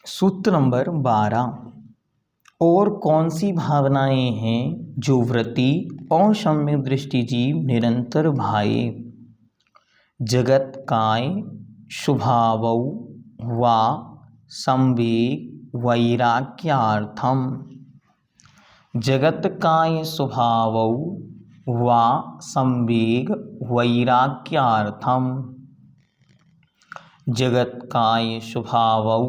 सूत्र नंबर 12। और कौन सी भावनाएं हैं जो वृत्ति और सम्यक दृष्टि जीव निरंतर भाए? जगत काय स्वभावौ वा संवेग वैराग्यार्थम। जगत काय स्वभावौ वा संवेग वैराग्यार्थम। जगत काय स्वभावौ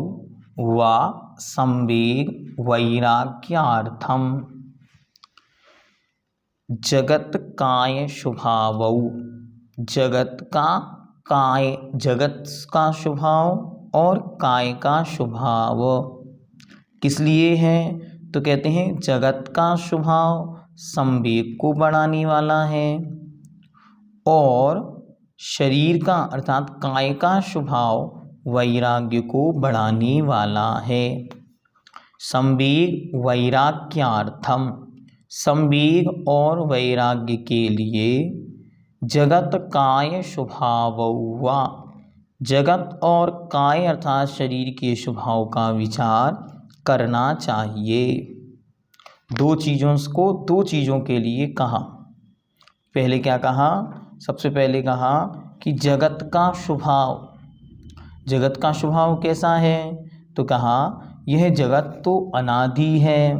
वा संवेग वैराग्यार्थम। जगत काय स्वभावौ, जगत का काय, जगत का स्वभाव और काय का स्वभाव किस लिए है? तो कहते हैं जगत का स्वभाव संवेग को बढ़ाने वाला है और शरीर का अर्थात काय का स्वभाव वैराग्य को बढ़ाने वाला है। संवेग वैराग्यार्थम, संवेग और वैराग्य के लिए जगत काय स्वभावौ, जगत और काय अर्थात शरीर के स्वभाव का विचार करना चाहिए। दो चीज़ों के लिए कहा। पहले क्या कहा? सबसे पहले कहा कि जगत का स्वभाव, जगत का स्वभाव कैसा है? तो कहा यह जगत तो अनादि है,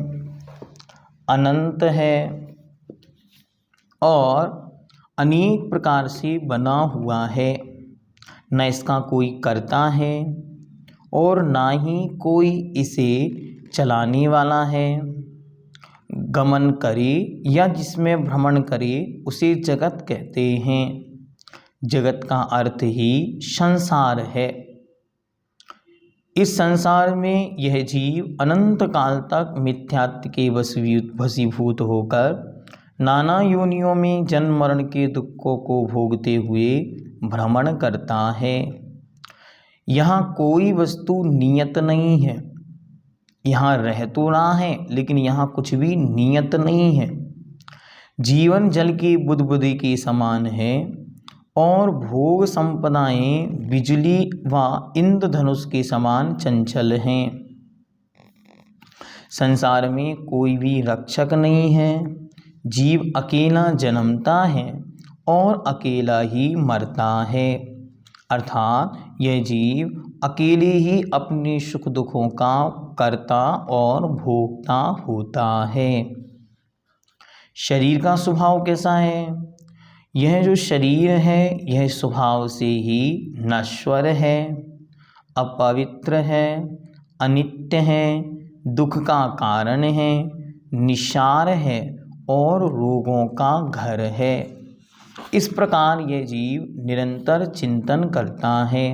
अनंत है और अनेक प्रकार से बना हुआ है। न इसका कोई कर्ता है और ना ही कोई इसे चलाने वाला है। गमन करे या जिसमें भ्रमण करे उसे जगत कहते हैं। जगत का अर्थ ही संसार है। इस संसार में यह जीव अनंत काल तक मिथ्यात्व के वशीभूत होकर नाना योनियों में जन्म मरण के दुखों को भोगते हुए भ्रमण करता है। यहाँ कोई वस्तु नियत नहीं है। यहाँ रह तो रहा है लेकिन यहाँ कुछ भी नियत नहीं है। जीवन जल की बुदबुदी के समान है और भोग संपदाएं बिजली व इंद्रधनुष के समान चंचल हैं। संसार में कोई भी रक्षक नहीं है। जीव अकेला जन्मता है और अकेला ही मरता है, अर्थात यह जीव अकेले ही अपने सुख दुखों का कर्ता और भोक्ता होता है। शरीर का स्वभाव कैसा है? यह जो शरीर है यह स्वभाव से ही नश्वर है, अपवित्र है, अनित्य है, दुख का कारण है, निसार है और रोगों का घर है। इस प्रकार यह जीव निरंतर चिंतन करता है।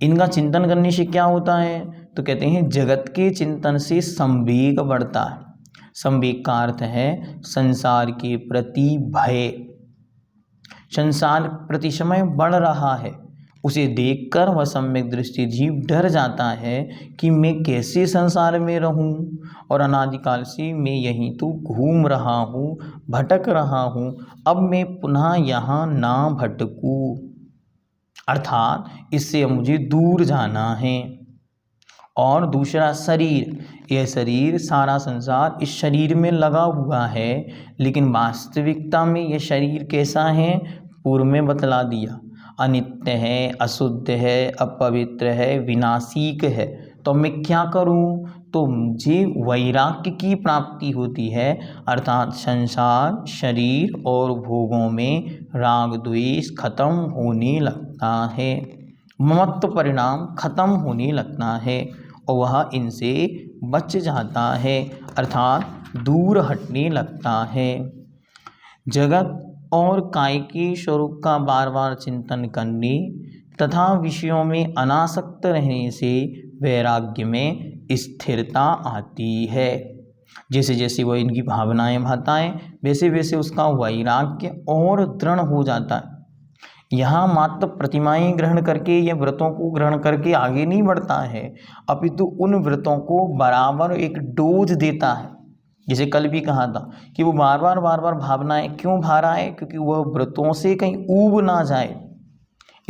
इनका चिंतन करने से क्या होता है? तो कहते हैं जगत के चिंतन से संवेग बढ़ता है। संवेग का अर्थ है संसार के प्रति भय। संसार प्रति समय बढ़ रहा है, उसे देखकर वह सम्यक दृष्टि जीव डर जाता है कि मैं कैसे संसार में रहूं और अनादिकाल से मैं यहीं तो घूम रहा हूँ, भटक रहा हूँ, अब मैं पुनः यहाँ ना भटकूं, अर्थात इससे मुझे दूर जाना है। और दूसरा शरीर, यह शरीर सारा संसार इस शरीर में लगा हुआ है, लेकिन वास्तविकता में यह शरीर कैसा है? पूर्व में बतला दिया, अनित्य है, अशुद्ध है, अपवित्र है, विनाशिक है। तो मैं क्या करूं? तो मुझे वैराग्य की प्राप्ति होती है, अर्थात संसार, शरीर और भोगों में राग द्वेष खत्म होने लगता है, ममत्व परिणाम खत्म होने लगता है और वह इनसे बच जाता है, अर्थात दूर हटने लगता है। जगत और काय के स्वरूप का बार बार चिंतन करने तथा विषयों में अनासक्त रहने से वैराग्य में स्थिरता आती है। जैसे जैसे वह इनकी भावनाएं भाताएं वैसे वैसे उसका वैराग्य और दृढ़ हो जाता है। यहाँ मात्र प्रतिमाएं ग्रहण करके या व्रतों को ग्रहण करके आगे नहीं बढ़ता है, अपितु उन व्रतों को बराबर एक डोज देता है। जैसे कल भी कहा था कि वो बार बार भावनाएं क्यों भा रहा है? क्योंकि वह व्रतों से कहीं ऊब ना जाए,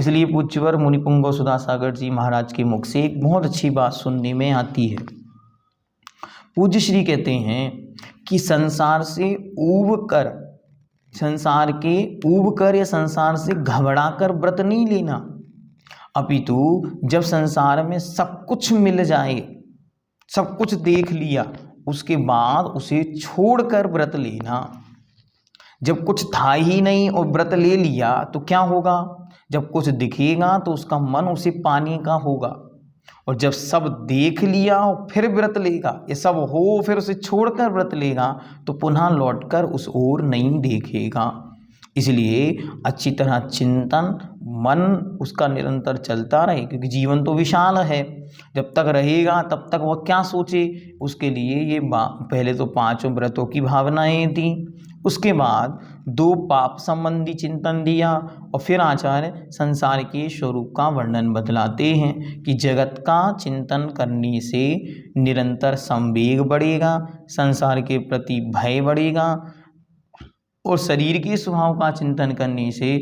इसलिए पूज्यवर मुनिपुंगव सुधासागर जी महाराज के मुख से एक बहुत अच्छी बात सुनने में आती है। पूज्य श्री कहते हैं कि संसार से ऊब कर या संसार से घबरा कर व्रत नहीं लेना, अपितु जब संसार में सब कुछ मिल जाए, सब कुछ देख लिया, उसके बाद उसे छोड़कर व्रत लेना। जब कुछ था ही नहीं और व्रत ले लिया तो क्या होगा? जब कुछ दिखेगा तो उसका मन उसे पाने का होगा, और जब सब देख लिया और फिर व्रत लेगा, ये सब हो फिर उसे छोड़कर व्रत लेगा तो पुनः लौटकर उस ओर नहीं देखेगा। इसलिए अच्छी तरह चिंतन मन उसका निरंतर चलता रहे, क्योंकि जीवन तो विशाल है, जब तक रहेगा तब तक वह क्या सोचे। उसके लिए ये पहले तो 5 व्रतों की भावनाएं थी, उसके बाद 2 पाप संबंधी चिंतन दिया, और फिर आचार्य संसार के स्वरूप का वर्णन बतलाते हैं कि जगत का चिंतन करने से निरंतर संवेग बढ़ेगा, संसार के प्रति भय बढ़ेगा, और शरीर के स्वभाव का चिंतन करने से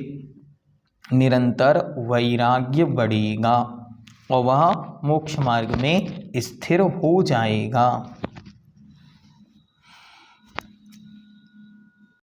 निरंतर वैराग्य बढ़ेगा और वह मोक्ष मार्ग में स्थिर हो जाएगा।